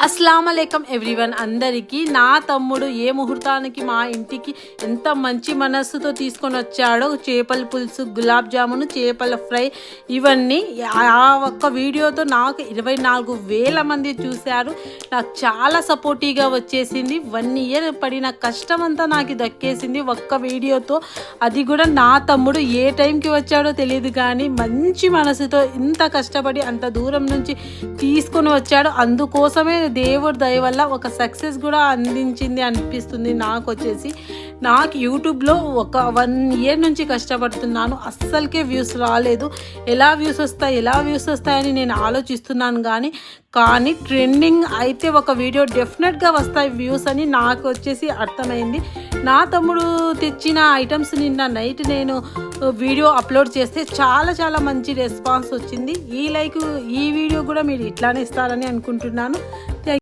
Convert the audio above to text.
అస్సలాముఅలైకుం everyone అందరికీ నా తమ్ముడు ఏ ముహూర్తానికి మా ఇంటికి ఎంత మంచి మనస్సుతో తీసుకొని వచ్చాడో చేపల పులుసు, గులాబ్ జామును, చేపల ఫ్రై ఇవన్నీ ఆ ఒక్క వీడియోతో నాకు 24,000 మంది చూశారు. నాకు చాలా సపోర్టివ్గా వచ్చేసింది. 1 ఇయర్ పడిన కష్టం అంతా నాకు దక్కేసింది ఒక్క వీడియోతో. అది కూడా నా తమ్ముడు ఏ టైంకి వచ్చాడో తెలియదు కానీ మంచి మనసుతో ఇంత కష్టపడి అంత దూరం నుంచి తీసుకొని వచ్చాడు. అందుకోసమే దేవుడి దయ వల్ల ఒక సక్సెస్ కూడా అందించింది అనిపిస్తుంది. నాకు యూట్యూబ్లో ఒక 1 ఇయర్ నుంచి కష్టపడుతున్నాను. అస్సలకే వ్యూస్ రాలేదు. ఎలా వ్యూస్ వస్తాయని నేను ఆలోచిస్తున్నాను కానీ ట్రెండింగ్ అయితే ఒక వీడియో డెఫినెట్గా వస్తాయి వ్యూస్ అని నాకు అర్థమైంది. నా తమ్ముడు తెచ్చిన ఐటమ్స్ నిన్న నైట్ నేను వీడియో అప్లోడ్ చేస్తే చాలా మంచి రెస్పాన్స్ వచ్చింది. ఈ వీడియో కూడా మీరు ఇట్లానే ఇస్తారని అనుకుంటున్నాను.